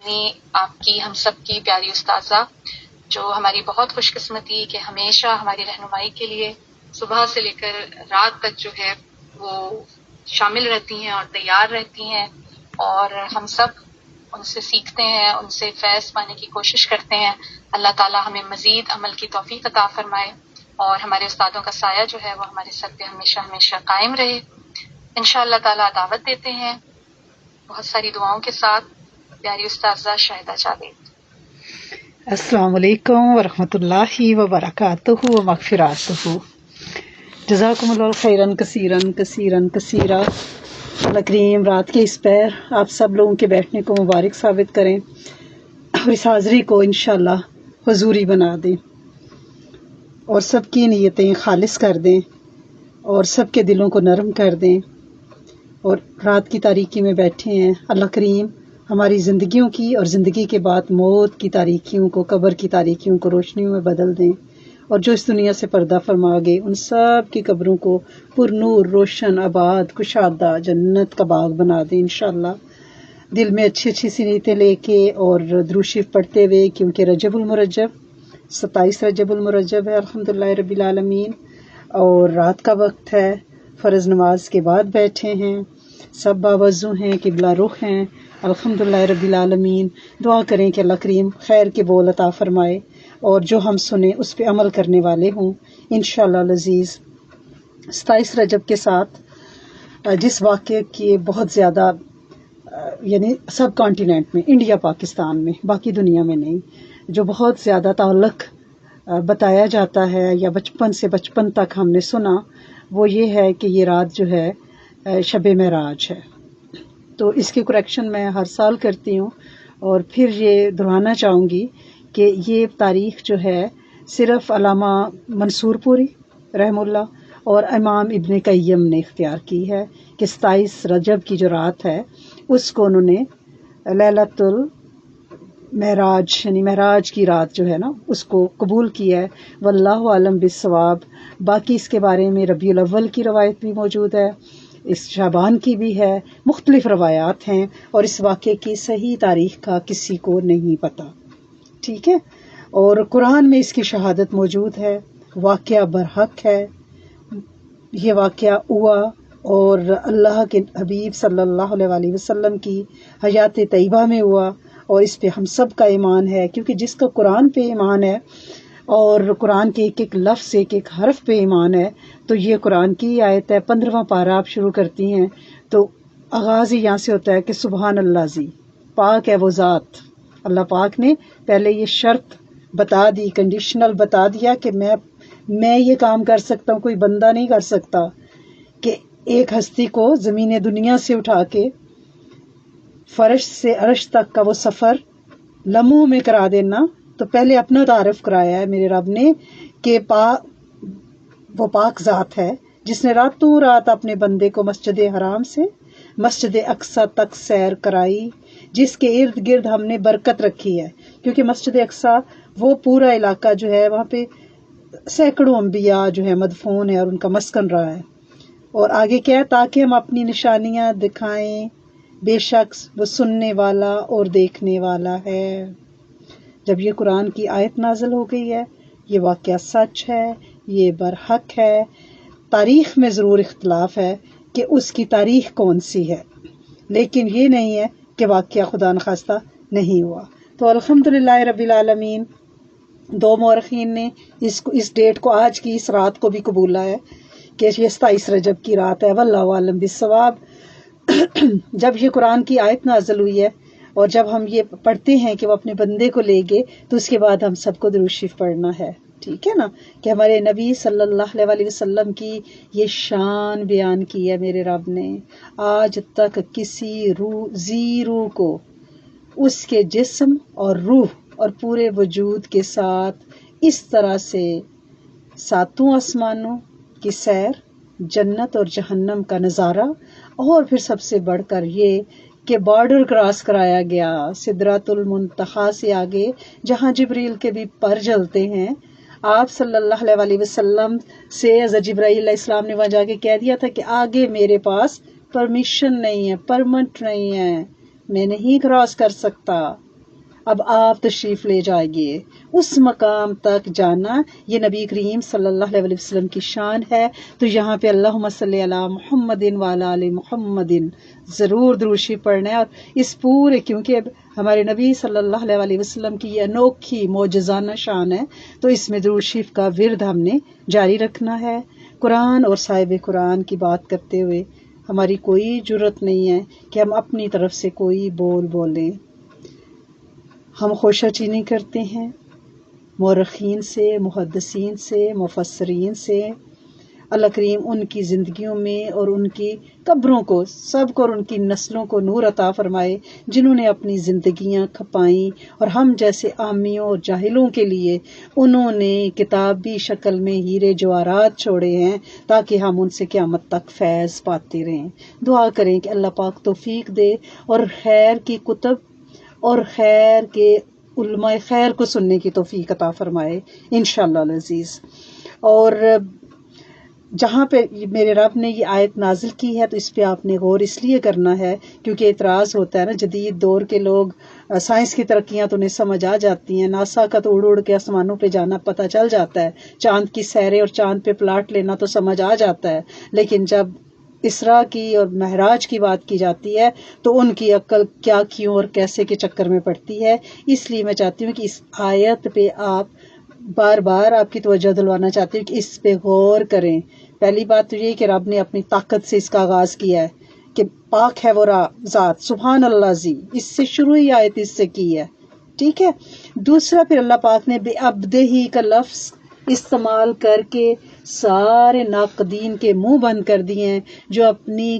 آپ کی ہم سب کی پیاری استاذہ، جو ہماری بہت خوش قسمتی کہ ہمیشہ ہماری رہنمائی کے لیے صبح سے لے کر رات تک جو ہے وہ شامل رہتی ہیں اور تیار رہتی ہیں، اور ہم سب ان سے سیکھتے ہیں، ان سے فیض پانے کی کوشش کرتے ہیں۔ اللہ تعالیٰ ہمیں مزید عمل کی توفیق عطا فرمائے اور ہمارے استادوں کا سایہ جو ہے وہ ہمارے سر پہ ہمیشہ ہمیشہ قائم رہے۔ انشاءاللہ تعالیٰ دعوت دیتے ہیں بہت ساری دعاؤں کے ساتھ پیاری استاذہ شاہدہ جاوید۔ السلام علیکم ورحمۃ اللہ وبرکاتہ و مغفراتہ۔ جزاکم اللہ خیرن کثیرن کثیرن کثیرا۔ اللہ کریم رات کے اس پہر آپ سب لوگوں کے بیٹھنے کو مبارک ثابت کریں اور اس حاضری کو انشاءاللہ حضوری بنا دیں اور سب کی نیتیں خالص کر دیں اور سب کے دلوں کو نرم کر دیں۔ اور رات کی تاریکی میں بیٹھے ہیں، اللہ کریم ہماری زندگیوں کی اور زندگی کے بعد موت کی تاریکیوں کو، قبر کی تاریکیوں کو روشنیوں میں بدل دیں، اور جو اس دنیا سے پردہ فرما گئے ان سب کی قبروں کو پر نور، روشن، آباد، کشادہ جنت کا باغ بنا دیں انشاءاللہ۔ دل میں اچھی اچھی سی نیتیں لے کے اور درود شریف پڑھتے ہوئے، کیونکہ رجب المرجب 27 رجب المرجب ہے الحمدللہ رب العالمین، اور رات کا وقت ہے، فرض نماز کے بعد بیٹھے ہیں، سب باوضو ہیں، قبلہ رخ ہیں الحمدللہ رب العالمین۔ دعا کریں کہ اللہ کریم خیر کے بول عطا فرمائے اور جو ہم سنیں اس پہ عمل کرنے والے ہوں انشاءاللہ العزیز۔ 27 رجب کے ساتھ جس واقعے کی بہت زیادہ یعنی سب کانٹیننٹ میں، انڈیا پاکستان میں، باقی دنیا میں نہیں، جو بہت زیادہ تعلق بتایا جاتا ہے یا بچپن تک ہم نے سنا، وہ یہ ہے کہ یہ رات جو ہے شب معراج ہے۔ تو اس کی کریکشن میں ہر سال کرتی ہوں اور پھر یہ دہرانا چاہوں گی کہ یہ تاریخ جو ہے صرف علامہ منصور پوری رحم اللہ اور امام ابن قیم نے اختیار کی ہے کہ 27 رجب کی جو رات ہے اس کو انہوں نے لیلۃ المعراج یعنی معراج کی رات جو ہے نا اس کو قبول کیا ہے، واللہ عالم بالصواب۔ باقی اس کے بارے میں ربیع الاول کی روایت بھی موجود ہے، اس شعبان کی بھی ہے، مختلف روایات ہیں، اور اس واقعے کی صحیح تاریخ کا کسی کو نہیں پتہ، ٹھیک ہے۔ اور قرآن میں اس کی شہادت موجود ہے، واقعہ برحق ہے، یہ واقعہ ہوا اور اللہ کے حبیب صلی اللہ علیہ وسلم کی حیات طیبہ میں ہوا، اور اس پہ ہم سب کا ایمان ہے، کیونکہ جس کا قرآن پہ ایمان ہے اور قرآن کے ایک ایک لفظ ایک ایک حرف پہ ایمان ہے، تو یہ قرآن کی آیت ہے۔ 15واں پارہ آپ شروع کرتی ہیں تو آغاز ہی یہاں سے ہوتا ہے کہ سبحان اللہ زی، پاک ہے وہ ذات۔ اللہ پاک نے پہلے یہ شرط بتا دی، کنڈیشنل بتا دیا کہ میں یہ کام کر سکتا ہوں، کوئی بندہ نہیں کر سکتا کہ ایک ہستی کو زمین دنیا سے اٹھا کے فرش سے عرش تک کا وہ سفر لمحوں میں کرا دینا۔ تو پہلے اپنا تعارف کرایا ہے میرے رب نے کہ وہ پاک ذات ہے جس نے راتوں رات اپنے بندے کو مسجد حرام سے مسجد اقصی تک سیر کرائی، جس کے ارد گرد ہم نے برکت رکھی ہے، کیونکہ مسجد اقصی وہ پورا علاقہ جو ہے وہاں پہ سینکڑوں انبیاء جو ہے مدفون ہے اور ان کا مسکن رہا ہے۔ اور آگے کیا ہے، تاکہ ہم اپنی نشانیاں دکھائیں، بے شک وہ سننے والا اور دیکھنے والا ہے۔ جب یہ قرآن کی آیت نازل ہو گئی ہے، یہ واقعہ سچ ہے، یہ برحق ہے۔ تاریخ میں ضرور اختلاف ہے کہ اس کی تاریخ کون سی ہے، لیکن یہ نہیں ہے کہ واقعہ خدا نخواستہ نہیں ہوا۔ تو الحمدللہ رب العالمین، 2 مورخین نے اس ڈیٹ کو، آج کی اس رات کو بھی قبولا ہے کہ یہ 27 رجب کی رات ہے، واللہ عالم بالصواب۔ جب یہ قرآن کی آیت نازل ہوئی ہے اور جب ہم یہ پڑھتے ہیں کہ وہ اپنے بندے کو لے گئے، تو اس کے بعد ہم سب کو درود شریف پڑھنا ہے، ٹھیک ہے نا، کہ ہمارے نبی صلی اللہ علیہ وسلم کی یہ شان بیان کی ہے میرے رب نے۔ آج تک کسی روح کو اس کے جسم اور روح اور پورے وجود کے ساتھ اس طرح سے 7 آسمانوں کی سیر، جنت اور جہنم کا نظارہ، اور پھر سب سے بڑھ کر یہ کہ بارڈر کراس کرایا گیا سدرۃ المنتہا سے آگے، جہاں جبریل کے بھی پر جلتے ہیں۔ آپ صلی اللہ علیہ وسلم سے حضرت جبرائیل علیہ السلام نے وہاں جا کے کہہ دیا تھا کہ آگے میرے پاس پرمیشن نہیں ہے، پرمٹ نہیں ہے، میں نہیں کراس کر سکتا۔ اب آپ تشریف لے جائیے، اس مقام تک جانا یہ نبی کریم صلی اللہ علیہ وسلم کی شان ہے۔ تو یہاں پہ اللہم صلی علی محمد وعلی آل محمد ضرور درود شریف پڑھنا ہے۔ اور اس پورے، کیونکہ ہمارے نبی صلی اللہ علیہ وسلم کی یہ انوکھی معجزانہ شان ہے، تو اس میں درود شریف کا ورد ہم نے جاری رکھنا ہے۔ قرآن اور صاحب قرآن کی بات کرتے ہوئے ہماری کوئی جرت نہیں ہے کہ ہم اپنی طرف سے کوئی بولیں۔ ہم خوشہ چینی کرتے ہیں مورخین سے، محدثین سے، مفسرین سے۔ اللہ کریم ان کی زندگیوں میں اور ان کی قبروں کو سب کو اور ان کی نسلوں کو نور عطا فرمائے، جنہوں نے اپنی زندگیاں کھپائیں اور ہم جیسے عامیوں اور جاہلوں کے لیے انہوں نے کتابی شکل میں ہیرے جواہرات چھوڑے ہیں، تاکہ ہم ان سے قیامت تک فیض پاتے رہیں۔ دعا کریں کہ اللہ پاک توفیق دے اور خیر کی کتب اور خیر کے علماء خیر کو سننے کی توفیق عطا فرمائے انشاءاللہ العزیز۔ اور جہاں پہ میرے رب نے یہ آیت نازل کی ہے تو اس پہ آپ نے غور اس لیے کرنا ہے کیونکہ اعتراض ہوتا ہے نا، جدید دور کے لوگ سائنس کی ترقیاں تو انہیں سمجھ آ جاتی ہیں، ناسا کا تو اڑ کے آسمانوں پہ جانا پتہ چل جاتا ہے، چاند کی سیریں اور چاند پہ پلاٹ لینا تو سمجھ آ جاتا ہے، لیکن جب اسراء کی اور معراج کی بات کی جاتی ہے تو ان کی عقل کیا کیوں اور کیسے کے چکر میں پڑتی ہے۔ اس لیے میں چاہتی ہوں کہ اس آیت پہ آپ بار بار آپ کی توجہ دلوانا چاہتی ہوں کہ اس پہ غور کریں۔ پہلی بات تو یہ کہ رب نے اپنی طاقت سے اس کا آغاز کیا ہے کہ پاک ہے وہ ذات، سبحان اللہ زی، اس سے شروع ہی آیت اس سے کی ہے، ٹھیک ہے۔ دوسرا پھر اللہ پاک نے بے عبدہ ہی کا لفظ استعمال کر کے سارے ناقدین کے منہ بند کر دیے ہیں، جو اپنی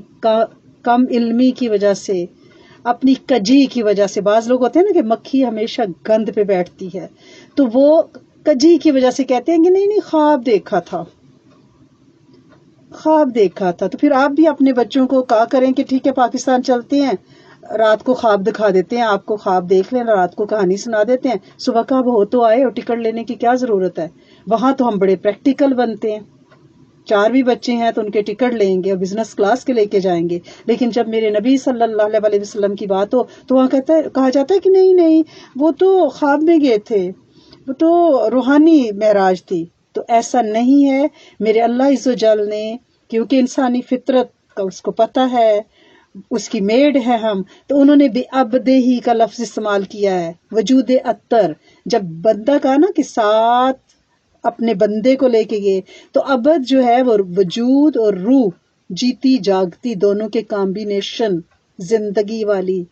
کم علمی کی وجہ سے، اپنی کجی کی وجہ سے، بعض لوگ ہوتے ہیں نا کہ مکھی ہمیشہ گند پہ بیٹھتی ہے، تو وہ کجی کی وجہ سے کہتے ہیں کہ نہیں خواب دیکھا تھا، خواب دیکھا تھا۔ تو پھر آپ بھی اپنے بچوں کو کہا کریں کہ ٹھیک ہے پاکستان چلتے ہیں، رات کو خواب دکھا دیتے ہیں، آپ کو خواب دیکھ لیں، رات کو کہانی سنا دیتے ہیں، صبح کا ہو تو آئے، اور ٹکٹ لینے کی کیا ضرورت ہے۔ وہاں تو ہم بڑے پریکٹیکل بنتے ہیں، 4 بھی بچے ہیں تو ان کے ٹکٹ لیں گے اور بزنس کلاس کے لے کے جائیں گے، لیکن جب میرے نبی صلی اللہ علیہ وسلم کی بات ہو تو وہاں کہا جاتا ہے کہ نہیں وہ تو خواب میں گئے تھے، وہ تو روحانی معراج تھی۔ تو ایسا نہیں ہے، میرے اللہ عز و جل نے، کیونکہ انسانی فطرت کا اس کو پتہ ہے، اس کی میڈ ہے ہم، تو انہوں نے بے عبدہ ہی کا لفظ استعمال کیا ہے، وجود اتر۔ جب بندہ کہا نا کہ ساتھ اپنے بندے کو لے کے گئے، تو عبد جو ہے وہ وجود اور روح، جیتی جاگتی دونوں کے کامبینیشن، زندگی والی،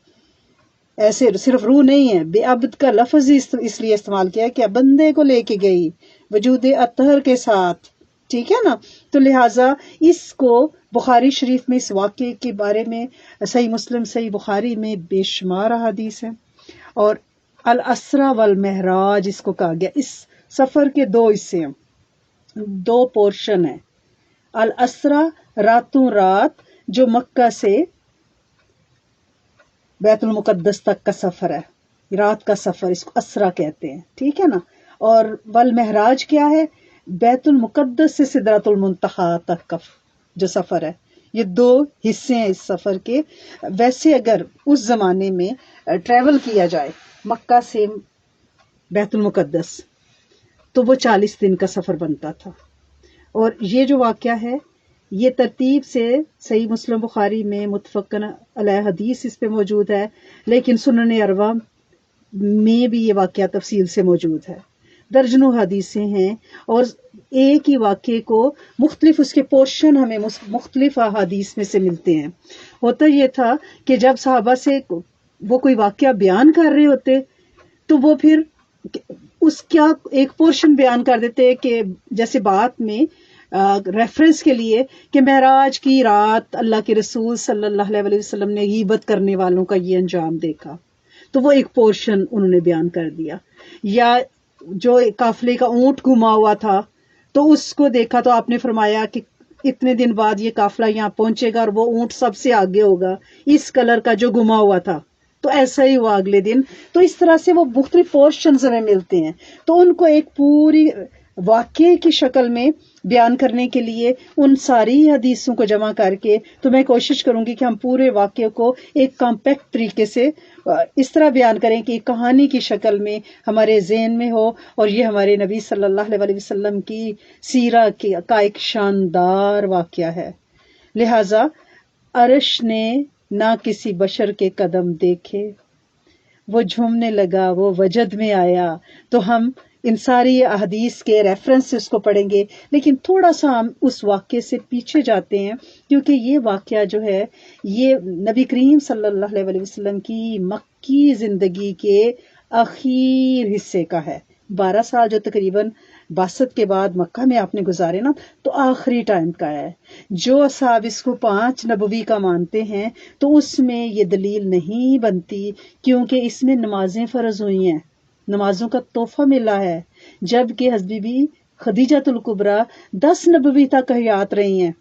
ایسے صرف روح نہیں ہے۔ بے عبد کا لفظ اس لیے استعمال کیا کہ بندے کو لے کے گئی وجود اطہر کے ساتھ، ٹھیک ہے نا۔ تو لہٰذا اس کو بخاری شریف میں اس واقعے کے بارے میں، صحیح مسلم صحیح بخاری میں بے شمار احادیث ہیں، اور الاسرا والمعراج اس کو کہا گیا۔ اس سفر کے 2 حصے ہیں، 2 پورشن ہیں۔ الاسرا راتوں رات، جو مکہ سے بیت المقدس تک کا سفر ہے، رات کا سفر، اس کو اسرا کہتے ہیں، ٹھیک ہے نا۔ اور والمعراج کیا ہے؟ بیت المقدس سے سدرۃ المنتہا تک کا جو سفر ہے۔ یہ 2 حصے ہیں اس سفر کے۔ ویسے اگر اس زمانے میں ٹریول کیا جائے مکہ سے بیت المقدس تو وہ 40 دن کا سفر بنتا تھا۔ اور یہ جو واقعہ ہے یہ ترتیب سے صحیح مسلم بخاری میں متفقن علیہ حدیث اس پہ موجود ہے، لیکن سنن اربعہ میں بھی یہ واقعہ تفصیل سے موجود ہے، درجنوں حدیثیں ہیں، اور ایک ہی واقعے کو مختلف اس کے پورشن ہمیں مختلف احادیث میں سے ملتے ہیں۔ ہوتا یہ تھا کہ جب صحابہ سے وہ کوئی واقعہ بیان کر رہے ہوتے تو وہ پھر اس کا ایک پورشن بیان کر دیتے، کہ جیسے بات میں ریفرنس کے لیے کہ معراج کی رات اللہ کے رسول صلی اللہ علیہ وسلم نے غیبت کرنے والوں کا یہ انجام دیکھا، تو وہ ایک پورشن انہوں نے بیان کر دیا۔ یا جو قافلے کا اونٹ گما ہوا تھا تو اس کو دیکھا تو آپ نے فرمایا کہ اتنے دن بعد یہ قافلہ یہاں پہنچے گا اور وہ اونٹ سب سے آگے ہوگا، اس کلر کا جو گما ہوا تھا، تو ایسا ہی ہوا اگلے دن۔ تو اس طرح سے وہ مختلف پورشنز ہمیں ملتے ہیں، تو ان کو ایک پوری واقعے کی شکل میں بیان کرنے کے لیے ان ساری حدیثوں کو جمع کر کے تو میں کوشش کروں گی کہ ہم پورے واقعے کو ایک کمپیکٹ طریقے سے اس طرح بیان کریں کہ ایک کہانی کی شکل میں ہمارے ذہن میں ہو، اور یہ ہمارے نبی صلی اللہ علیہ وسلم کی سیرت کا ایک شاندار واقعہ ہے۔ لہٰذا عرش نے نہ کسی بشر کے قدم دیکھے، وہ جھومنے لگا، وہ وجد میں آیا۔ تو ہم ان ساری احادیث کے ریفرنس سے اس کو پڑھیں گے، لیکن تھوڑا سا ہم اس واقعے سے پیچھے جاتے ہیں، کیونکہ یہ واقعہ جو ہے یہ نبی کریم صلی اللہ علیہ وسلم کی مکی زندگی کے آخر حصے کا ہے۔ 12 سال جو تقریباً بعثت کے بعد مکہ میں آپ نے گزارے نا، تو آخری ٹائم کا ہے۔ جو اصحاب اس کو 5 نبوی کا مانتے ہیں تو اس میں یہ دلیل نہیں بنتی، کیونکہ اس میں نمازیں فرض ہوئی ہیں، نمازوں کا تحفہ ملا ہے، جبکہ حضرت بی خدیجہ الکبریٰ 10 نبوی تک حیات رہی ہیں،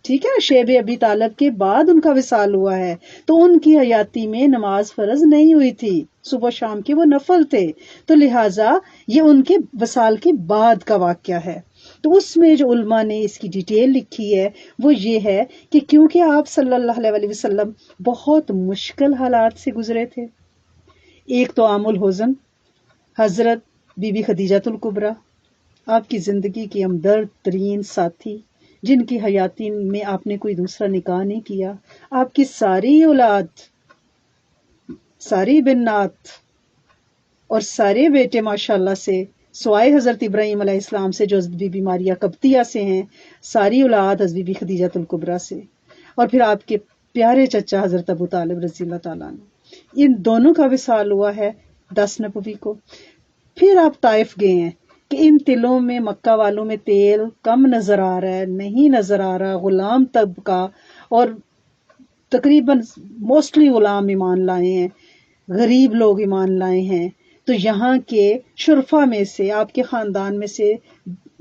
ٹھیک ہے، شیب ابی طالب کے بعد ان کا وصال ہوا ہے، تو ان کی حیاتی میں نماز فرض نہیں ہوئی تھی، صبح شام کے وہ نفل تھے، تو لہٰذا یہ ان کے وصال کے بعد کا واقعہ ہے۔ تو اس میں جو علماء نے اس کی ڈیٹیل لکھی ہے وہ یہ ہے کہ کیونکہ آپ صلی اللہ علیہ وسلم بہت مشکل حالات سے گزرے تھے، ایک تو عام الحزن حضرت بی بی خدیجہ الکبریٰ، آپ کی زندگی کی ہمدرد ترین ساتھی، جن کی حیاتی میں آپ نے کوئی دوسرا نکاح نہیں کیا، آپ کی ساری اولاد، ساری بنات اور سارے بیٹے ماشاءاللہ سے، سوائے حضرت ابراہیم علیہ السلام سے جو حضرت بی بی ماریہ قبطیہ سے ہیں، ساری اولاد حضرت بی بی خدیجہ الکبریٰ سے، اور پھر آپ کے پیارے چچا حضرت ابو طالب رضی اللہ تعالیٰ عنہ، ان دونوں کا وصال ہوا ہے 10 نبوی کو۔ پھر آپ طائف گئے ہیں کہ ان تلوں میں، مکہ والوں میں تیل کم نظر آ رہا ہے، نہیں نظر آ رہا، غلام طبقہ اور تقریباً موسٹلی غلام ایمان لائے ہیں، غریب لوگ ایمان لائے ہیں، تو یہاں کے شرفا میں سے، آپ کے خاندان میں سے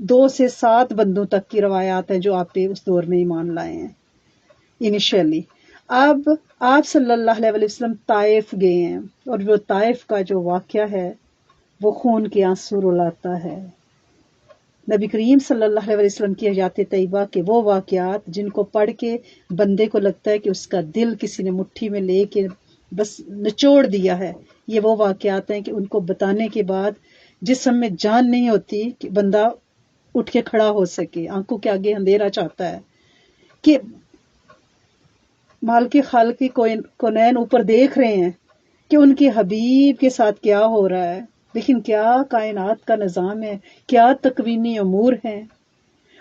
2 سے 7 بندوں تک کی روایات ہیں جو آپ پہ اس دور میں ایمان لائے ہیں انیشلی۔ اب آپ صلی اللہ علیہ وسلم طائف گئے ہیں، اور وہ طائف کا جو واقعہ ہے وہ خون کے آنسو رلاتا ہے۔ نبی کریم صلی اللہ علیہ وسلم کی حیات طیبہ کے وہ واقعات جن کو پڑھ کے بندے کو لگتا ہے کہ اس کا دل کسی نے مٹھی میں لے کے بس نچوڑ دیا ہے، یہ وہ واقعات ہیں کہ ان کو بتانے کے بعد جسم میں جان نہیں ہوتی کہ بندہ اٹھ کے کھڑا ہو سکے، آنکھوں کے آگے اندھیرا چاہتا ہے کہ مالک خالق کونین اوپر دیکھ رہے ہیں کہ ان کے حبیب کے ساتھ کیا ہو رہا ہے، لیکن کیا کائنات کا نظام ہے، کیا تکوینی امور ہیں،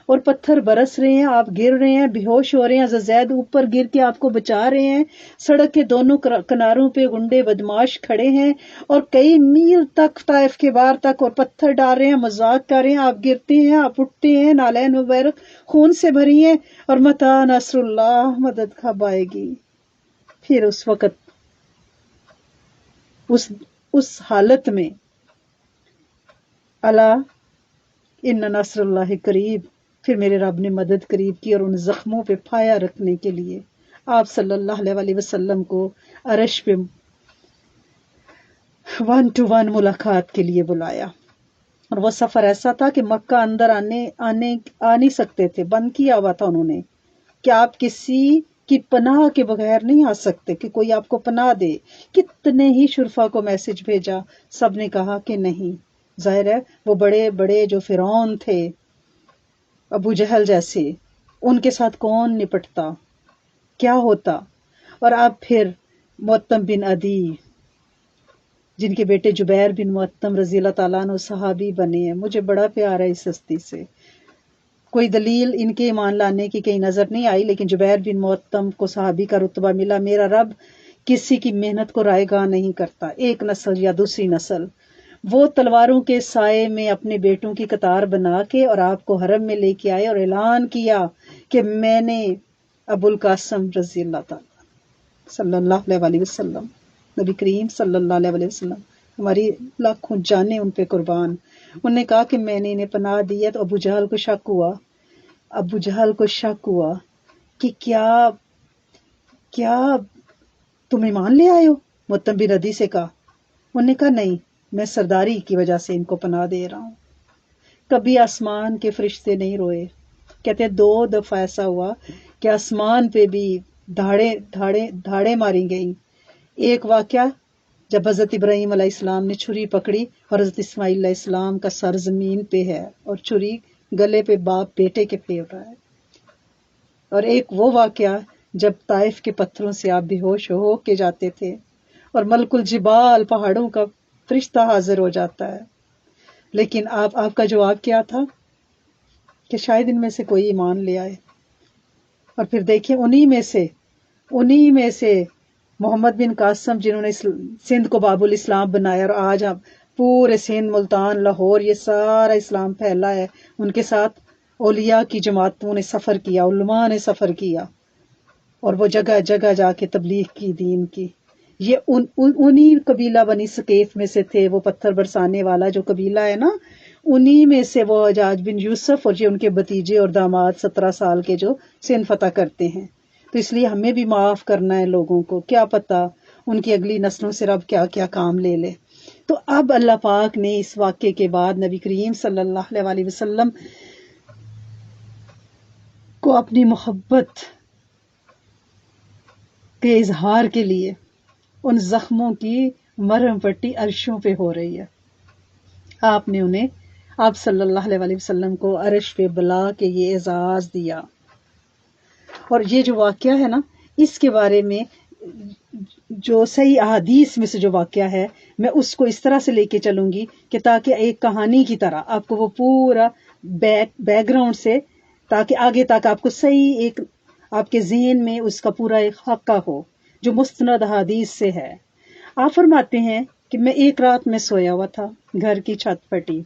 اور پتھر برس رہے ہیں، آپ گر رہے ہیں، بے ہوش ہو رہے ہیں، زید اوپر گر کے آپ کو بچا رہے ہیں، سڑک کے دونوں کناروں پہ گنڈے بدماش کھڑے ہیں اور کئی میل تک طائف کے باہر تک اور پتھر ڈال رہے ہیں، مذاق کر رہے ہیں، آپ گرتے ہیں، آپ اٹھتے ہیں، نالین مبارک خون سے بھری ہیں، اور متی نصر اللہ، مدد کب آئے گی؟ پھر اس وقت اس حالت میں اللہ ان نصر اللہ قریب، پھر میرے رب نے مدد قریب کی، اور ان زخموں پہ پھایا رکھنے کے لیے آپ صلی اللہ علیہ وسلم کو عرش پہ 1 to 1 ملاقات کے لیے بلایا۔ اور وہ سفر ایسا تھا کہ مکہ اندر آ نہیں سکتے تھے، بند کیا ہوا تھا انہوں نے کہ آپ کسی کی پناہ کے بغیر نہیں آ سکتے، کہ کوئی آپ کو پناہ دے۔ کتنے ہی شرفا کو میسج بھیجا، سب نے کہا کہ نہیں۔ ظاہر ہے وہ بڑے بڑے جو فرعون تھے، ابو جہل جیسے، ان کے ساتھ کون نپٹتا، کیا ہوتا؟ اور اب پھر معتم بن عدی، جن کے بیٹے جبیر بن معتم رضی اللہ تعالیٰ عنہ صحابی بنے ہیں، مجھے بڑا پیار ہے اس ہستی سے۔ کوئی دلیل ان کے ایمان لانے کی کہیں نظر نہیں آئی، لیکن جبیر بن معتم کو صحابی کا رتبہ ملا۔ میرا رب کسی کی محنت کو رائے گاہ نہیں کرتا، ایک نسل یا دوسری نسل۔ وہ تلواروں کے سائے میں اپنے بیٹوں کی قطار بنا کے اور آپ کو حرم میں لے کے آئے اور اعلان کیا کہ میں نے ابو القاسم رضی اللہ تعالیٰ صلی اللہ علیہ وسلم، نبی کریم صلی اللہ علیہ وسلم، ہماری لاکھوں جانیں ان پہ قربان، انہوں نے کہا کہ میں نے انہیں پناہ دی ہے۔ تو ابو جہل کو شک ہوا کہ کیا تم ایمان لے آئے ہو؟ معتم بن عدی سے کہا، انہوں نے کہا نہیں، میں سرداری کی وجہ سے ان کو پناہ دے رہا ہوں۔ کبھی آسمان کے فرشتے نہیں روئے. کہتے ہیں 2 دفعہ ایسا ہوا کہ آسمان پہ بھی دھاڑیں ماری گئیں. ایک واقعہ جب حضرت ابراہیم علیہ السلام نے چھری پکڑی اور حضرت اسماعیل علیہ السلام کا سر زمین پہ ہے اور چھری گلے پہ باپ بیٹے کے پھیر رہا ہے. اور ایک وہ واقعہ جب طائف کے پتھروں سے آپ بے ہوش ہو کے جاتے تھے اور ملک الجبال پہاڑوں کا فرشتہ حاضر ہو جاتا ہے. لیکن آپ کا جواب کیا تھا کہ شاید ان میں سے کوئی ایمان لے آئے. اور پھر دیکھیں انہی میں سے محمد بن قاسم جنہوں نے سندھ کو باب الاسلام بنایا اور آج ہم پورے سندھ، ملتان، لاہور یہ سارا اسلام پھیلا ہے. ان کے ساتھ اولیاء کی جماعتوں نے سفر کیا، علماء نے سفر کیا اور وہ جگہ جگہ جا کے تبلیغ کی دین کی. یہ انہی قبیلہ بنی ثقیف میں سے تھے. وہ پتھر برسانے والا جو قبیلہ ہے نا، انہی میں سے وہ حجاج بن یوسف اور یہ ان کے بھتیجے اور داماد 17 سال کے جو سندھ فتح کرتے ہیں. تو اس لیے ہمیں بھی معاف کرنا ہے لوگوں کو، کیا پتہ ان کی اگلی نسلوں سے رب کیا کیا کام لے لے. تو اب اللہ پاک نے اس واقعے کے بعد نبی کریم صلی اللہ علیہ وسلم کو اپنی محبت کے اظہار کے لیے ان زخموں کی مرہم پٹی عرشوں پہ ہو رہی ہے. آپ صلی اللہ علیہ وسلم کو عرش پہ بلا کے یہ اعزاز دیا. اور یہ جو واقعہ ہے نا، اس کے بارے میں جو صحیح احادیث میں سے جو واقعہ ہے، میں اس کو اس طرح سے لے کے چلوں گی کہ تاکہ ایک کہانی کی طرح آپ کو وہ پورا بیک گراؤنڈ سے، تاکہ آگے تک آپ کو صحیح ایک آپ کے ذہن میں اس کا پورا ایک خاکہ ہو جو مستند احادیث سے ہے. آپ فرماتے ہیں کہ میں ایک رات میں سویا ہوا تھا، گھر کی چھت پھٹی.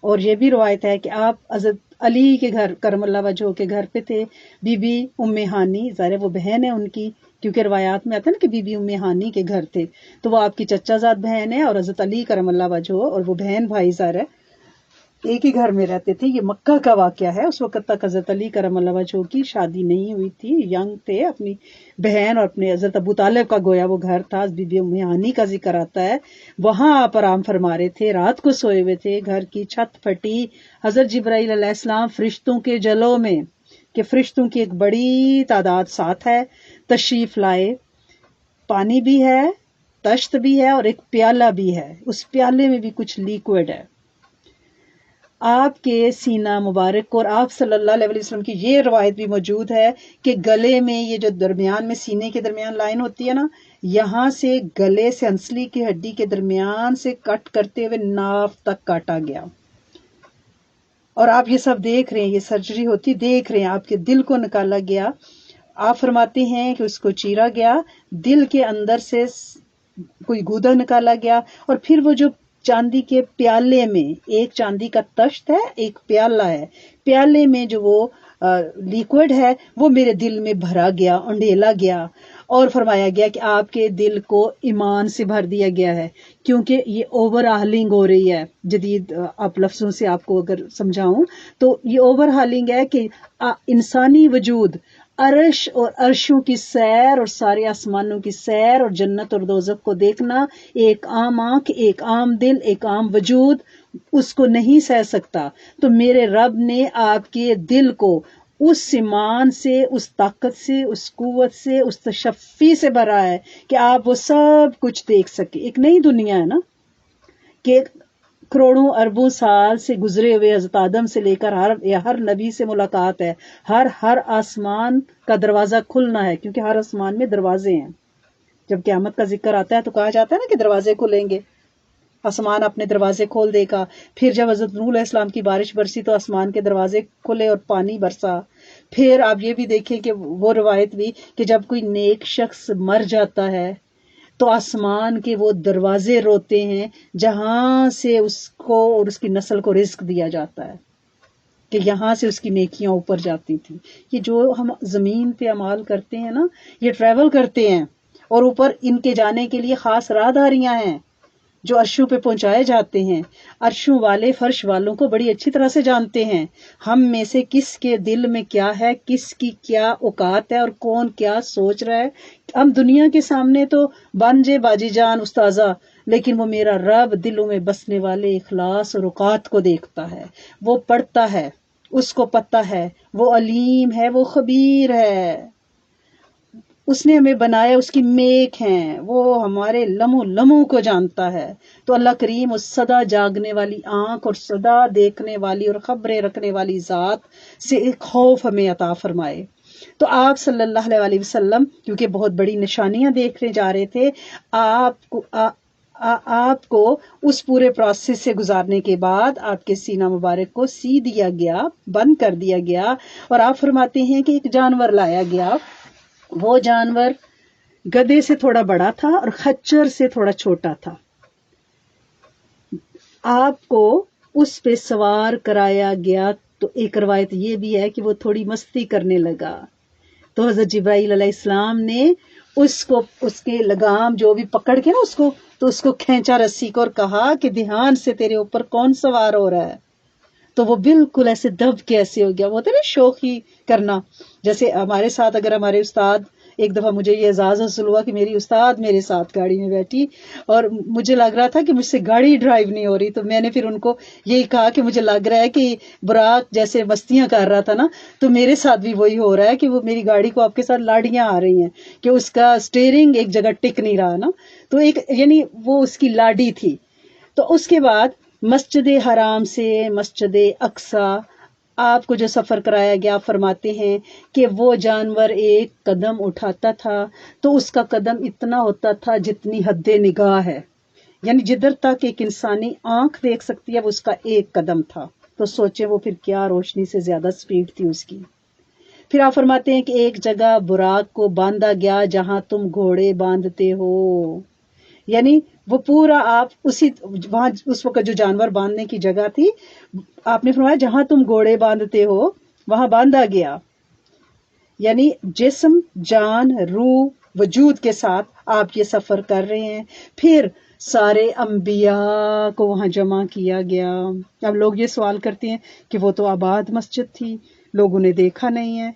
اور یہ بھی روایت ہے کہ آپ حضرت علی کے گھر کرم اللہ وجہہ کے گھر پہ تھے. بی بی ام ہانی، ظاہر وہ بہن ہے ان کی، کیونکہ روایات میں آتا ہے نا کہ بی بی ام ہانی کے گھر تھے، تو وہ آپ کی چچا زاد بہن ہے. اور حضرت علی کرم اللہ وجہہ اور وہ بہن بھائی ظاہر ہے ایک ہی گھر میں رہتے تھے. یہ مکہ کا واقعہ ہے. اس وقت تک حضرت علی کرم اللہ وجہہ کی شادی نہیں ہوئی تھی، ینگ تھے. اپنی بہن اور اپنے حضرت ابو طالب کا گویا وہ گھر تھا. بی بی ام ہانی کا ذکر آتا ہے، وہاں آپ آرام فرما رہے تھے، رات کو سوئے ہوئے تھے. گھر کی چھت پھٹی. حضرت جبرائیل علیہ السلام فرشتوں کے جلوں میں، کہ فرشتوں کی ایک بڑی تعداد ساتھ ہے، تشریف لائے. پانی بھی ہے، تشت بھی ہے اور ایک پیالہ بھی ہے. اس پیالے میں بھی کچھ لیکوڈ ہے. آپ کے سینہ مبارک اور آپ صلی اللہ علیہ وسلم کی یہ روایت بھی موجود ہے کہ گلے میں یہ جو درمیان میں سینے کے درمیان لائن ہوتی ہے نا، یہاں سے گلے سے انسلی کی ہڈی کے درمیان سے کٹ کرتے ہوئے ناف تک کاٹا گیا. اور آپ یہ سب دیکھ رہے ہیں، یہ سرجری ہوتی دیکھ رہے ہیں. آپ کے دل کو نکالا گیا. آپ فرماتے ہیں کہ اس کو چیرا گیا، دل کے اندر سے کوئی گودا نکالا گیا. اور پھر وہ جو چاندی کے پیالے میں، ایک چاندی کا تشت ہے، ایک پیالہ ہے، پیالے میں جو وہ لیکوڈ ہے وہ میرے دل میں بھرا گیا، انڈیلا گیا. اور فرمایا گیا کہ آپ کے دل کو ایمان سے بھر دیا گیا ہے، کیونکہ یہ اوور ہالنگ ہو رہی ہے. جدید آپ لفظوں سے آپ کو اگر سمجھاؤں تو یہ اوور ہالنگ ہے کہ انسانی وجود عرش اور عرشوں کی سیر اور سارے آسمانوں کی سیر اور جنت اور دوزخ کو دیکھنا، ایک عام آنکھ، ایک عام دل، ایک عام وجود اس کو نہیں سہ سکتا. تو میرے رب نے آپ کے دل کو اس ایمان سے، اس طاقت سے، اس قوت سے، اس تشفی سے بھرا ہے کہ آپ وہ سب کچھ دیکھ سکے. ایک نئی دنیا ہے نا، کہ کروڑوں اربوں سال سے گزرے ہوئے حضرت آدم سے لے کر ہر نبی سے ملاقات ہے. ہر آسمان کا دروازہ کھلنا ہے، کیونکہ ہر آسمان میں دروازے ہیں. جب قیامت کا ذکر آتا ہے تو کہا جاتا ہے نا کہ دروازے کھلیں گے، آسمان اپنے دروازے کھول دے گا. پھر جب حضرت نوح علیہ السلام کی بارش برسی تو آسمان کے دروازے کھلے اور پانی برسا. پھر آپ یہ بھی دیکھیں کہ وہ روایت بھی کہ جب کوئی نیک شخص مر جاتا ہے تو آسمان کے وہ دروازے روتے ہیں جہاں سے اس کو اور اس کی نسل کو رزق دیا جاتا ہے، کہ یہاں سے اس کی نیکیاں اوپر جاتی تھی. یہ جو ہم زمین پہ اعمال کرتے ہیں نا، یہ ٹریول کرتے ہیں اور اوپر ان کے جانے کے لیے خاص راہداریاں ہیں جو عرشوں پہ پہنچائے جاتے ہیں. عرشوں والے فرش والوں کو بڑی اچھی طرح سے جانتے ہیں ہم میں سے کس کے دل میں کیا ہے، کس کی کیا اوقات ہے اور کون کیا سوچ رہا ہے. ہم دنیا کے سامنے تو بن جے باجی جان استاذہ، لیکن وہ میرا رب دلوں میں بسنے والے اخلاص اور اوقات کو دیکھتا ہے، وہ پڑھتا ہے، اس کو پتہ ہے، وہ علیم ہے، وہ خبیر ہے، اس نے ہمیں بنایا، اس کی میک ہیں، وہ ہمارے لمحوں لمحوں کو جانتا ہے۔ تو اللہ کریم اس سدا جاگنے والی آنکھ اور سدا دیکھنے والی اور خبریں رکھنے والی ذات سے ایک خوف ہمیں عطا فرمائے۔ تو آپ صلی اللہ علیہ وسلم کیونکہ بہت بڑی نشانیاں دیکھنے جا رہے تھے، آپ کو اس پورے پروسیس سے گزارنے کے بعد آپ کے سینہ مبارک کو سی دیا گیا، بند کر دیا گیا، اور آپ فرماتے ہیں کہ ایک جانور لایا گیا۔ وہ جانور گدھے سے تھوڑا بڑا تھا اور خچر سے تھوڑا چھوٹا تھا۔ آپ کو اس پہ سوار کرایا گیا، تو ایک روایت یہ بھی ہے کہ وہ تھوڑی مستی کرنے لگا، تو حضرت جبرائیل علیہ السلام نے اس کے لگام جو بھی پکڑ کے نا اس کو کھینچا رسی کو اور کہا کہ دھیان سے، تیرے اوپر کون سوار ہو رہا ہے؟ تو وہ بالکل ایسے دب کے ایسے ہو گیا۔ وہ ہوتا ہے نا شوخی کرنا، جیسے ہمارے ساتھ اگر ہمارے استاد، ایک دفعہ مجھے یہ اعزاز حاصل ہوا کہ میری استاد میرے ساتھ گاڑی میں بیٹھی اور مجھے لگ رہا تھا کہ مجھ سے گاڑی ڈرائیو نہیں ہو رہی، تو میں نے پھر ان کو یہی کہا کہ مجھے لگ رہا ہے کہ براق جیسے مستیاں کر رہا تھا نا، تو میرے ساتھ بھی وہی ہو رہا ہے کہ وہ میری گاڑی کو آپ کے ساتھ لاڑیاں آ رہی ہیں کہ اس کا سٹیئرنگ ایک جگہ ٹک نہیں رہا نا، تو ایک یعنی وہ اس کی لاڈی تھی۔ تو اس کے بعد مسجد حرام سے مسجد اقصی آپ کو جو سفر کرایا گیا، فرماتے ہیں کہ وہ جانور ایک قدم اٹھاتا تھا تو اس کا قدم اتنا ہوتا تھا جتنی حد نگاہ ہے، یعنی جدھر تک ایک انسانی آنکھ دیکھ سکتی ہے وہ اس کا ایک قدم تھا۔ تو سوچے وہ پھر کیا روشنی سے زیادہ سپیڈ تھی اس کی۔ پھر آپ فرماتے ہیں کہ ایک جگہ براق کو باندھا گیا جہاں تم گھوڑے باندھتے ہو، یعنی وہ پورا آپ وہاں اس وقت جو جانور باندھنے کی جگہ تھی، آپ نے فرمایا جہاں تم گھوڑے باندھتے ہو وہاں باندھا گیا، یعنی جسم، جان، روح، وجود کے ساتھ آپ یہ سفر کر رہے ہیں۔ پھر سارے انبیاء کو وہاں جمع کیا گیا۔ اب لوگ یہ سوال کرتے ہیں کہ وہ تو آباد مسجد تھی، لوگوں نے دیکھا نہیں ہے۔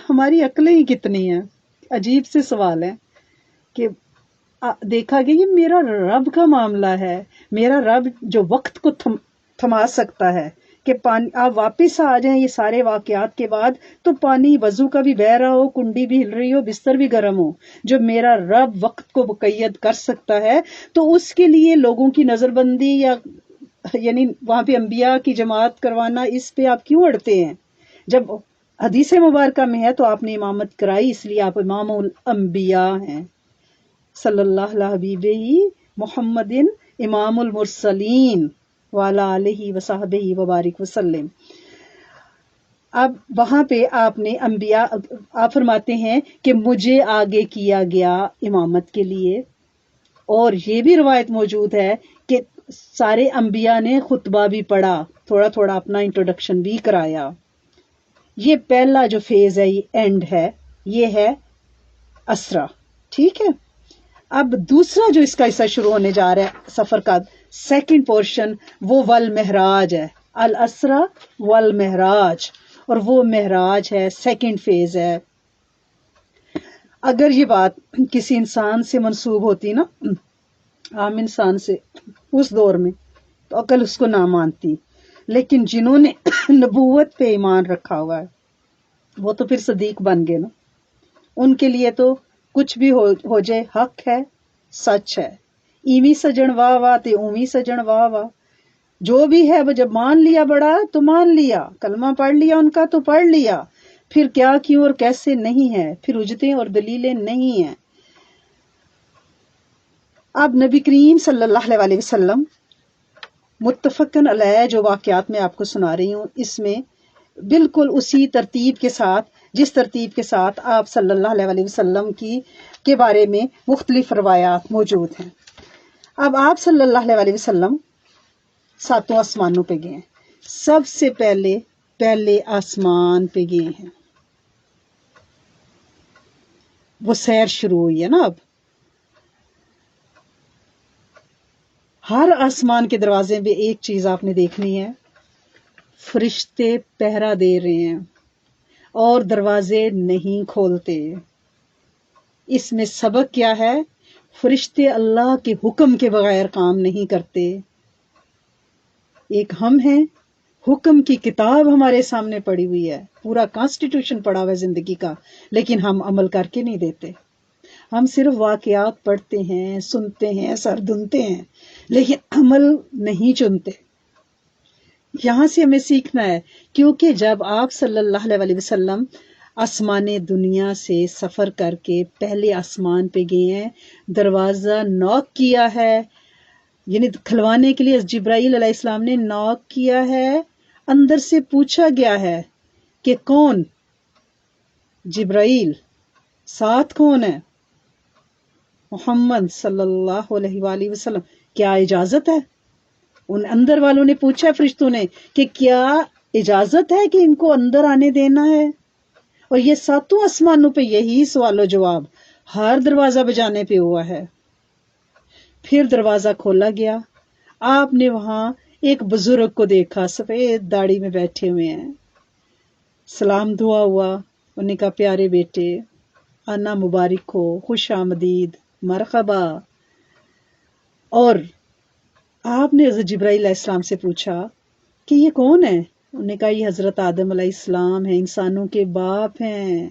ہماری عقلیں ہی کتنی ہیں، عجیب سے سوال ہے کہ دیکھا گیا یہ میرا رب کا معاملہ ہے، میرا رب جو وقت کو تھما سکتا ہے کہ پانی آپ واپس آ جائیں یہ سارے واقعات کے بعد تو پانی وضو کا بھی بہہ رہا ہو، کنڈی بھی ہل رہی ہو، بستر بھی گرم ہو، جو میرا رب وقت کو مقید کر سکتا ہے، تو اس کے لیے لوگوں کی نظر بندی یا یعنی وہاں پہ انبیاء کی جماعت کروانا، اس پہ آپ کیوں اڑتے ہیں؟ جب حدیث مبارکہ میں ہے تو آپ نے امامت کرائی، اس لیے آپ امام الانبیاء ہیں، صلی اللہ علیہ حبیبہ محمد امام المرسلین وعلی آلہ وصحبہ وبارک وسلم۔ اب وہاں پہ آپ نے انبیاء، آپ فرماتے ہیں کہ مجھے آگے کیا گیا امامت کے لیے، اور یہ بھی روایت موجود ہے کہ سارے انبیاء نے خطبہ بھی پڑھا، تھوڑا تھوڑا اپنا انٹروڈکشن بھی کرایا۔ یہ پہلا جو فیز ہے، یہ اینڈ ہے، یہ ہے اسرا، ٹھیک ہے۔ اب دوسرا جو اس کا حصہ شروع ہونے جا رہا ہے سفر کا سیکنڈ پورشن، وہ والمہراج ہے، الاسرا والمہراج، اور وہ مہراج ہے، سیکنڈ فیز ہے۔ اگر یہ بات کسی انسان سے منسوب ہوتی نا، عام انسان سے اس دور میں، تو عقل اس کو نہ مانتی، لیکن جنہوں نے نبوت پہ ایمان رکھا ہوا ہے وہ تو پھر صدیق بن گئے نا، ان کے لیے تو کچھ بھی ہو جائے حق ہے، سچ ہے، ایویں سجن واہ واہ تے اوویں سجن واہ واہ، جو بھی ہے وہ جب مان لیا بڑا تو مان لیا، کلمہ پڑھ لیا ان کا تو پڑھ لیا، پھر کیا کیوں اور کیسے نہیں ہے، پھر حجتیں اور دلیلیں نہیں ہیں۔ اب نبی کریم صلی اللہ علیہ وسلم متفقن علیہ جو واقعات میں آپ کو سنا رہی ہوں، اس میں بالکل اسی ترتیب کے ساتھ، جس ترتیب کے ساتھ آپ صلی اللہ علیہ وسلم کے بارے میں مختلف روایات موجود ہیں۔ اب آپ صلی اللہ علیہ وسلم 7 آسمانوں پہ گئے ہیں، سب سے پہلے آسمان پہ گئے ہیں، وہ سیر شروع ہوئی ہے نا۔ اب ہر آسمان کے دروازے پہ ایک چیز آپ نے دیکھنی ہے، فرشتے پہرا دے رہے ہیں اور دروازے نہیں کھولتے۔ اس میں سبق کیا ہے؟ فرشتے اللہ کے حکم کے بغیر کام نہیں کرتے. ایک ہم ہیں، حکم کی کتاب ہمارے سامنے پڑی ہوئی ہے، پورا کانسٹیٹیوشن پڑا ہوا ہے زندگی کا، لیکن ہم عمل کر کے نہیں دیتے. ہم صرف واقعات پڑھتے ہیں، سنتے ہیں، سر دھنتے ہیں، لیکن عمل نہیں چنتے. یہاں سے ہمیں سیکھنا ہے، کیونکہ جب آپ صلی اللہ علیہ وسلم آسمان دنیا سے سفر کر کے پہلے آسمان پہ گئے ہیں، دروازہ نوک کیا ہے، یعنی کھلوانے کے لیے جبرائیل علیہ السلام نے نوک کیا ہے. اندر سے پوچھا گیا ہے کہ کون؟ جبرائیل. ساتھ کون ہے؟ محمد صلی اللہ علیہ وآلہ وسلم. کیا اجازت ہے؟ ان اندر والوں نے پوچھا فرشتوں نے کہ کیا اجازت ہے کہ ان کو اندر آنے دینا ہے؟ اور یہ ساتوں آسمانوں پہ یہی سوال و جواب ہر دروازہ بجانے پہ ہوا ہے. پھر دروازہ کھولا گیا، آپ نے وہاں ایک بزرگ کو دیکھا، سفید داڑھی میں بیٹھے ہوئے ہیں. سلام دعا ہوا، انہوں نے کہا پیارے بیٹے آنا مبارک ہو، خوش آمدید، مرحبا. اور آپ نے حضرت جبرائیل علیہ السلام سے پوچھا کہ یہ کون ہے؟ انہوں نے کہا یہ حضرت آدم علیہ السلام ہیں، انسانوں کے باپ ہیں.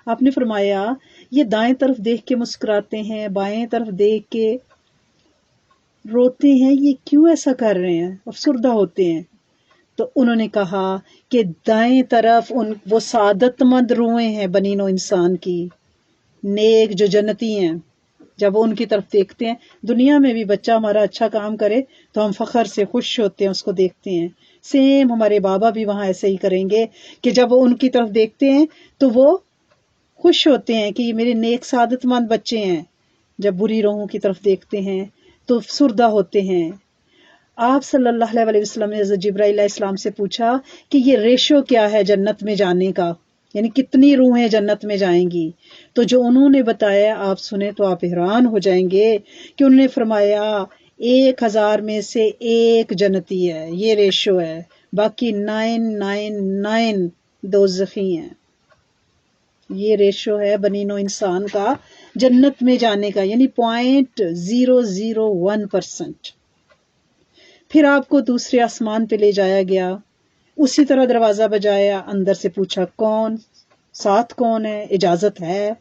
آپ نے فرمایا یہ دائیں طرف دیکھ کے مسکراتے ہیں، بائیں طرف دیکھ کے روتے ہیں، یہ کیوں ایسا کر رہے ہیں، افسردہ ہوتے ہیں؟ تو انہوں نے کہا کہ دائیں طرف وہ سعادت مند روحیں ہیں بنی نوع انسان کی، نیک جو جنتی ہیں. جب وہ ان کی طرف دیکھتے ہیں، دنیا میں بھی بچہ ہمارا اچھا کام کرے تو ہم فخر سے خوش ہوتے ہیں، اس کو دیکھتے ہیں. سیم ہمارے بابا بھی وہاں ایسے ہی کریں گے کہ جب وہ ان کی طرف دیکھتے ہیں تو وہ خوش ہوتے ہیں کہ یہ میرے نیک سعادت مند بچے ہیں. جب بری روحوں کی طرف دیکھتے ہیں تو افسردہ ہوتے ہیں. آپ صلی اللہ علیہ وسلم نے حضرت جبرائیل علیہ السلام سے پوچھا کہ یہ ریشو کیا ہے جنت میں جانے کا، یعنی کتنی روحیں جنت میں جائیں گی؟ تو جو انہوں نے بتایا آپ سنیں تو آپ حیران ہو جائیں گے کہ انہوں نے فرمایا 1000 میں سے ایک جنتی ہے، یہ ریشو ہے، باقی 999 دوزخی ہیں. یہ ریشو ہے بنی نوع انسان کا جنت میں جانے کا، یعنی 0.001%. پھر آپ کو دوسرے آسمان پہ لے جایا گیا، اسی طرح دروازہ بجایا، اندر سے پوچھا کون؟ ساتھ کون ہے؟ اجازت ہے؟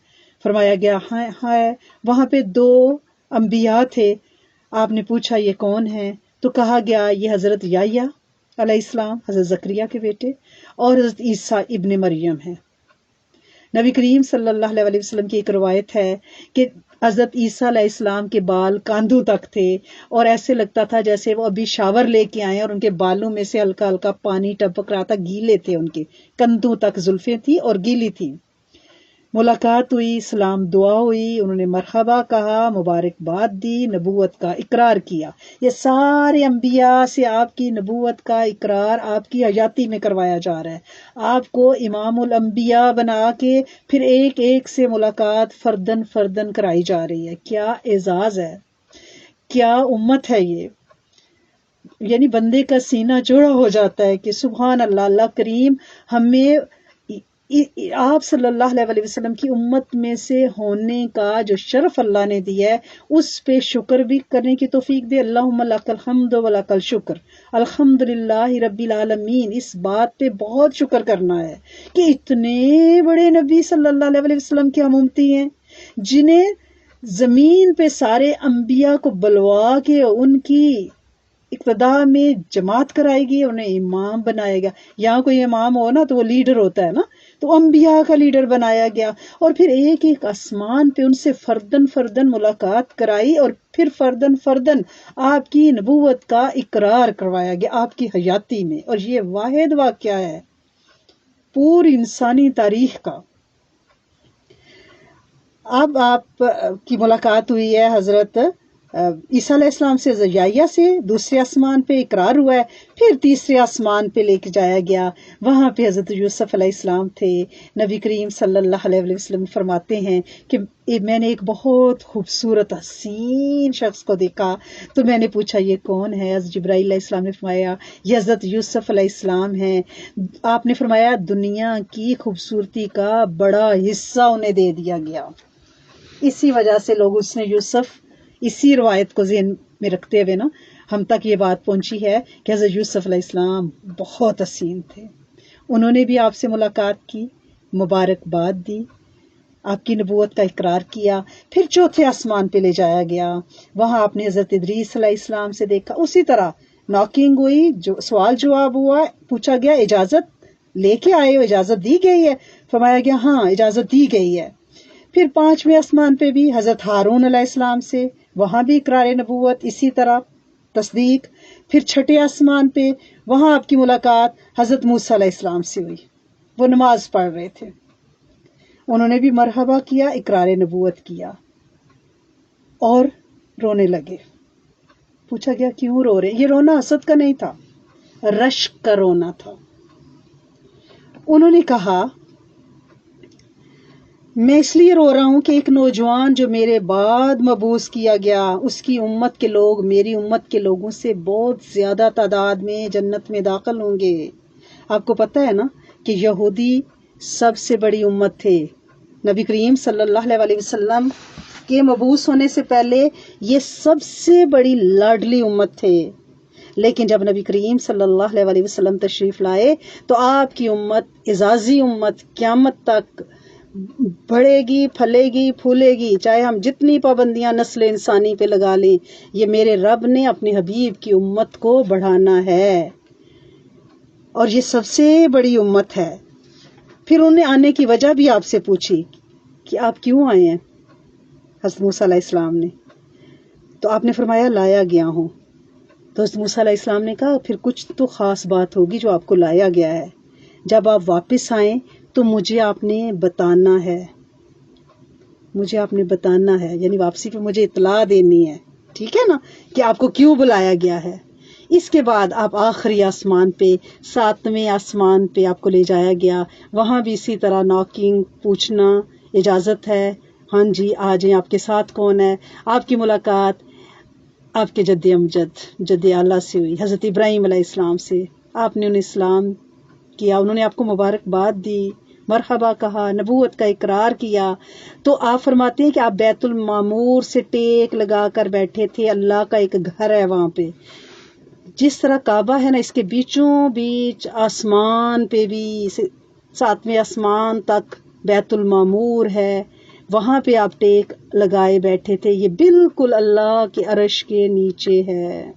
فرمایا گیا ہاں ہے. وہاں پہ 2 انبیاء تھے. آپ نے پوچھا یہ کون ہے؟ تو کہا گیا یہ حضرت یحییٰ علیہ السلام، حضرت زکریا کے بیٹے، اور حضرت عیسیٰ ابن مریم ہیں. نبی کریم صلی اللہ علیہ وسلم کی ایک روایت ہے کہ حضرت عیسیٰ علیہ السلام کے بال کاندھوں تک تھے، اور ایسے لگتا تھا جیسے وہ ابھی شاور لے کے آئے اور ان کے بالوں میں سے ہلکا ہلکا پانی ٹپک رہا تھا. گیلے تھے، ان کے کندھوں تک زلفیں تھیں اور گیلی تھی. ملاقات ہوئی، سلام دعا ہوئی، انہوں نے مرحبا کہا، مبارکباد دی، نبوت کا اقرار کیا. یہ سارے انبیاء سے آپ کی نبوت کا اقرار آپ کی حیاتی میں کروایا جا رہا ہے. آپ کو امام الانبیاء بنا کے پھر ایک ایک سے ملاقات فردن فردن کرائی جا رہی ہے. کیا اعزاز ہے، کیا امت ہے یہ! یعنی بندے کا سینہ چوڑا ہو جاتا ہے کہ سبحان اللہ، اللہ کریم ہمیں آپ صلی اللہ علیہ وسلم کی امت میں سے ہونے کا جو شرف اللہ نے دیا ہے اس پہ شکر بھی کرنے کی توفیق دے. اللہم لک الحمد و لک الشکر، الحمدللہ رب العالمین. اس بات پہ بہت شکر کرنا ہے کہ اتنے بڑے نبی صلی اللہ علیہ وسلم کے ہم امتی ہیں، جنہیں زمین پہ سارے انبیاء کو بلوا کے ان کی اقتدا میں جماعت کرائے گی، انہیں امام بنائے گا. یہاں کوئی امام ہو نا تو وہ لیڈر ہوتا ہے نا، تو انبیاء کا لیڈر بنایا گیا. اور پھر ایک ایک آسمان پہ ان سے فردن فردن ملاقات کرائی، اور پھر فردن فردن آپ کی نبوت کا اقرار کروایا گیا آپ کی حیاتی میں. اور یہ واحد واقعہ ہے پوری انسانی تاریخ کا. اب آپ کی ملاقات ہوئی ہے حضرت عیسیٰ علیہ السلام سے، حضرت یحییٰ سے، دوسرے آسمان پہ اقرار ہوا ہے. پھر تیسرے آسمان پہ لے کے جایا گیا، وہاں پہ حضرت یوسف علیہ السلام تھے. نبی کریم صلی اللہ علیہ وسلم فرماتے ہیں کہ میں نے ایک بہت خوبصورت حسین شخص کو دیکھا، تو میں نے پوچھا یہ کون ہے؟ حضرت جبرائیل علیہ السلام نے فرمایا یہ حضرت یوسف علیہ السلام ہیں. آپ نے فرمایا دنیا کی خوبصورتی کا بڑا حصہ انہیں دے دیا گیا. اسی وجہ سے لوگ اس نے یوسف، اسی روایت کو ذہن میں رکھتے ہوئے نا ہم تک یہ بات پہنچی ہے کہ حضرت یوسف علیہ السلام بہت حسین تھے. انہوں نے بھی آپ سے ملاقات کی، مبارکباد دی، آپ کی نبوت کا اقرار کیا. پھر چوتھے آسمان پہ لے جایا گیا، وہاں آپ نے حضرت ادریس علیہ السلام سے دیکھا. اسی طرح ناکنگ ہوئی، جو سوال جواب ہوا، پوچھا گیا اجازت لے کے آئے ہو، اجازت دی گئی ہے؟ فرمایا گیا ہاں اجازت دی گئی ہے. پھر پانچویں آسمان پہ بھی حضرت ہارون علیہ السلام سے، وہاں بھی اقرار نبوت، اسی طرح تصدیق. پھر چھٹے آسمان پہ وہاں آپ کی ملاقات حضرت موسیٰ علیہ السلام سے ہوئی، وہ نماز پڑھ رہے تھے، انہوں نے بھی مرحبا کیا، اقرار نبوت کیا اور رونے لگے. پوچھا گیا کیوں رو رہے؟ یہ رونا حسد کا نہیں تھا، رشک کا رونا تھا. انہوں نے کہا میں اس لیے رو رہا ہوں کہ ایک نوجوان جو میرے بعد مبعوث کیا گیا، اس کی امت کے لوگ میری امت کے لوگوں سے بہت زیادہ تعداد میں جنت میں داخل ہوں گے. آپ کو پتہ ہے نا کہ یہودی سب سے بڑی امت تھے. نبی کریم صلی اللہ علیہ وسلم کے مبعوث ہونے سے پہلے یہ سب سے بڑی لاڈلی امت تھے. لیکن جب نبی کریم صلی اللہ علیہ وسلم تشریف لائے تو آپ کی امت، اعزازی امت، قیامت تک بڑھے گی، پھلے گی، پھولے گی. چاہے ہم جتنی پابندیاں نسل انسانی پہ لگا لیں، یہ میرے رب نے اپنے حبیب کی امت کو بڑھانا ہے اور یہ سب سے بڑی امت ہے. پھر انہیں آنے کی وجہ بھی آپ سے پوچھی کہ آپ کیوں آئے ہیں حضرت موسیٰ علیہ السلام نے. تو آپ نے فرمایا لایا گیا ہوں. تو حضرت موسیٰ علیہ السلام نے کہا پھر کچھ تو خاص بات ہوگی جو آپ کو لایا گیا ہے. جب آپ واپس آئیں تو مجھے آپ نے بتانا ہے، مجھے آپ نے بتانا ہے، یعنی واپسی پہ مجھے اطلاع دینی ہے، ٹھیک ہے نا، کہ آپ کو کیوں بلایا گیا ہے. اس کے بعد آپ آخری آسمان پہ، ساتویں آسمان پہ آپ کو لے جایا گیا. وہاں بھی اسی طرح ناکنگ، پوچھنا اجازت ہے، ہاں جی آ جائیں، آپ کے ساتھ کون ہے. آپ کی ملاقات آپ کے جد امجد جد اعلیٰ سے ہوئی، حضرت ابراہیم علیہ السلام سے. آپ نے انہیں اسلام کیا، انہوں نے آپ کو مبارکباد دی، مرحبا کہا، نبوت کا اقرار کیا. تو آپ فرماتے ہیں کہ آپ بیت المعمور سے ٹیک لگا کر بیٹھے تھے. اللہ کا ایک گھر ہے وہاں پہ، جس طرح کعبہ ہے نا، اس کے بیچوں بیچ آسمان پہ بھی، ساتویں آسمان تک بیت المعمور ہے، وہاں پہ آپ ٹیک لگائے بیٹھے تھے. یہ بالکل اللہ کے عرش کے نیچے ہے.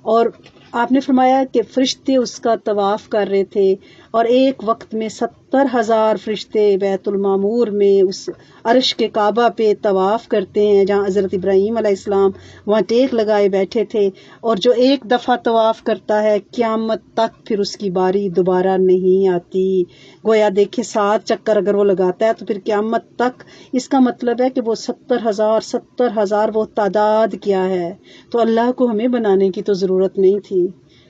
اور آپ نے فرمایا کہ فرشتے اس کا طواف کر رہے تھے، اور ایک وقت میں 70,000 فرشتے بیت المعمور میں اس عرش کے کعبہ پہ طواف کرتے ہیں جہاں حضرت ابراہیم علیہ السلام وہاں ٹیک لگائے بیٹھے تھے. اور جو ایک دفعہ طواف کرتا ہے قیامت تک پھر اس کی باری دوبارہ نہیں آتی. گویا دیکھے 7 چکر اگر وہ لگاتا ہے تو پھر قیامت تک، اس کا مطلب ہے کہ وہ 70,000 وہ تعداد کیا ہے. تو اللہ کو ہمیں بنانے کی تو ضرورت نہیں تھی.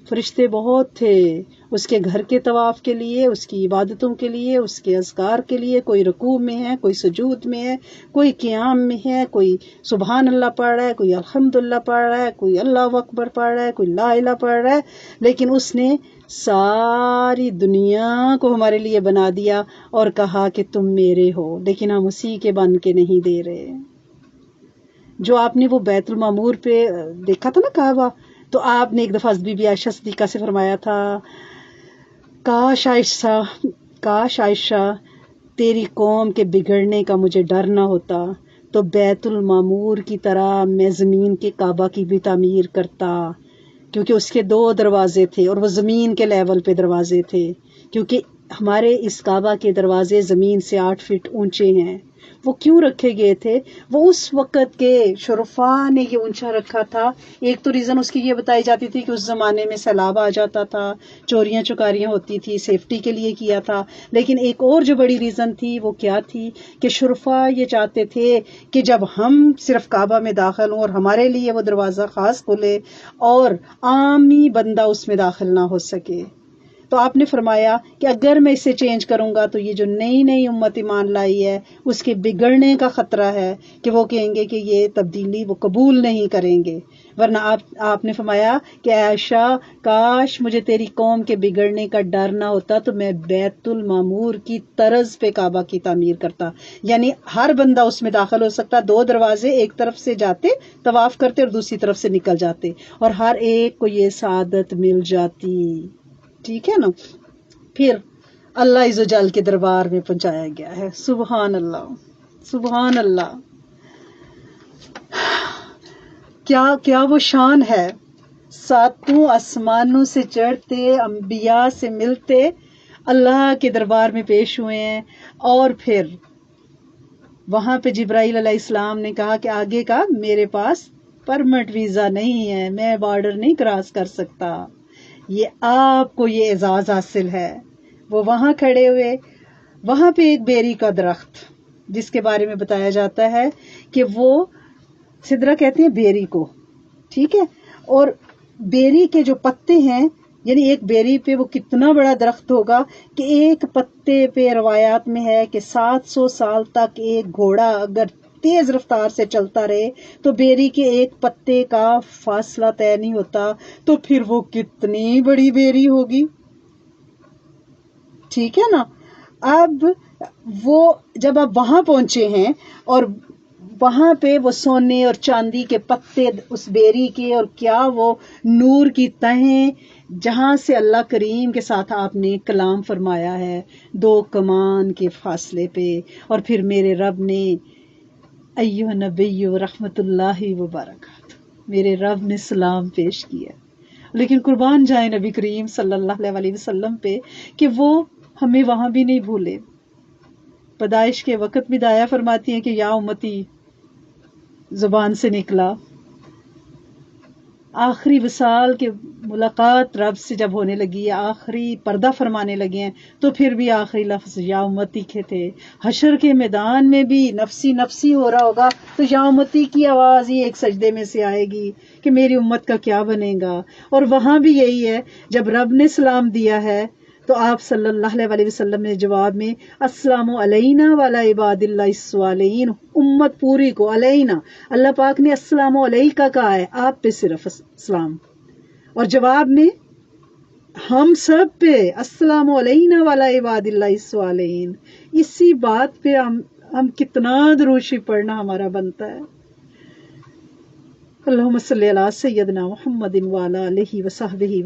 فرشتے بہت تھے اس کے گھر کے طواف کے لیے، اس کی عبادتوں کے لیے، اس کے اذکار کے لیے. کوئی رکوع میں ہے، کوئی سجود میں ہے، کوئی قیام میں ہے، کوئی سبحان اللہ پڑھ رہا ہے، کوئی الحمدللہ پڑھ رہا ہے، کوئی اللہ اکبر پڑھ رہا ہے، کوئی لا الہ پڑھ رہا ہے. لیکن اس نے ساری دنیا کو ہمارے لیے بنا دیا اور کہا کہ تم میرے ہو، لیکن ہم اسی کے بن کے نہیں دے رہے. جو آپ نے وہ بیت المعمور پہ دیکھا تھا نا کعبہ، تو آپ نے ایک دفعہ بی بی عائشہ صدیقہ سے فرمایا تھا کاش عائشہ تیری قوم کے بگڑنے کا مجھے ڈر نہ ہوتا تو بیت المعمور کی طرح میں زمین کے کعبہ کی بھی تعمیر کرتا، کیونکہ اس کے 2 دروازے تھے اور وہ زمین کے لیول پہ دروازے تھے. کیونکہ ہمارے اس کعبہ کے دروازے زمین سے 8 فٹ اونچے ہیں. وہ کیوں رکھے گئے تھے؟ وہ اس وقت کے شرفاء نے یہ اونچا رکھا تھا. ایک تو ریزن اس کی یہ بتائی جاتی تھی کہ اس زمانے میں سیلاب آ جاتا تھا، چوریاں چکاریاں ہوتی تھی، سیفٹی کے لیے کیا تھا. لیکن ایک اور جو بڑی ریزن تھی وہ کیا تھی کہ شرفاء یہ چاہتے تھے کہ جب ہم صرف کعبہ میں داخل ہوں اور ہمارے لیے وہ دروازہ خاص کھلے اور عامی بندہ اس میں داخل نہ ہو سکے. تو آپ نے فرمایا کہ اگر میں اسے چینج کروں گا تو یہ جو نئی نئی امت ایمان لائی ہے اس کے بگڑنے کا خطرہ ہے کہ وہ کہیں گے کہ یہ تبدیلی وہ قبول نہیں کریں گے. ورنہ آپ نے فرمایا کہ اے عائشہ کاش مجھے تیری قوم کے بگڑنے کا ڈر نہ ہوتا تو میں بیت المعمور کی طرز پہ کعبہ کی تعمیر کرتا. یعنی ہر بندہ اس میں داخل ہو سکتا, 2 دروازے, ایک طرف سے جاتے طواف کرتے اور دوسری طرف سے نکل جاتے, اور ہر ایک کو یہ سعادت مل جاتی. ٹھیک ہے نا. پھر اللہ عز و جل کے دربار میں پہنچایا گیا ہے. سبحان اللہ, سبحان اللہ. کیا وہ شان ہے. 7 آسمانوں سے چڑھتے, انبیاء سے ملتے, اللہ کے دربار میں پیش ہوئے ہیں, اور پھر وہاں پہ جبرائیل علیہ السلام نے کہا کہ آگے کا میرے پاس پرمٹ ویزا نہیں ہے, میں بارڈر نہیں کراس کر سکتا. یہ آپ کو یہ اعزاز حاصل ہے. وہ وہاں کھڑے ہوئے, وہاں پہ ایک بیری کا درخت جس کے بارے میں بتایا جاتا ہے کہ وہ سدرا کہتے ہیں بیری کو, ٹھیک ہے, اور بیری کے جو پتے ہیں, یعنی ایک بیری پہ وہ کتنا بڑا درخت ہوگا کہ ایک پتے پہ روایات میں ہے کہ 700 سال تک ایک گھوڑا اگر تیز رفتار سے چلتا رہے تو بیری کے ایک پتے کا فاصلہ طے نہیں ہوتا, تو پھر وہ کتنی بڑی بیری ہوگی. ٹھیک ہے نا. اب وہ جب آپ وہاں پہنچے ہیں اور وہاں پہ وہ سونے اور چاندی کے پتے اس بیری کے, اور کیا وہ نور کی تہیں جہاں سے اللہ کریم کے ساتھ آپ نے کلام فرمایا ہے 2 کمان کے فاصلے پہ, اور پھر میرے رب نے ایھا نبی رحمت اللہ وبرکاتہ, میرے رب نے سلام پیش کیا. لیکن قربان جائیں نبی کریم صلی اللہ علیہ وسلم پہ کہ وہ ہمیں وہاں بھی نہیں بھولے. پیدائش کے وقت بھی دایا فرماتی ہیں کہ یا امتی زبان سے نکلا, آخری وصال کے ملاقات رب سے جب ہونے لگی, آخری پردہ فرمانے لگے ہیں, تو پھر بھی آخری لفظ یا امتی کے تھے. حشر کے میدان میں بھی نفسی نفسی ہو رہا ہوگا تو یا امتی کی آواز ہی ایک سجدے میں سے آئے گی کہ میری امت کا کیا بنے گا. اور وہاں بھی یہی ہے, جب رب نے سلام دیا ہے تو آپ صلی اللہ علیہ وسلم نے جواب میں السلام علینا وعلی عباد اللہ الصالحین, امت پوری کو علینا, اللہ پاک نے السلام علیکہ کہا ہے, آپ پہ صرف اسلام, اور جواب میں ہم سب پہ السلام علینا وعلی عباد اللہ الصالحین. اسی بات پہ ہم کتنا دروشی پڑھنا ہمارا بنتا ہے. اللہم صلی علی سیدنا محمد وعلی آلہ وصحبہ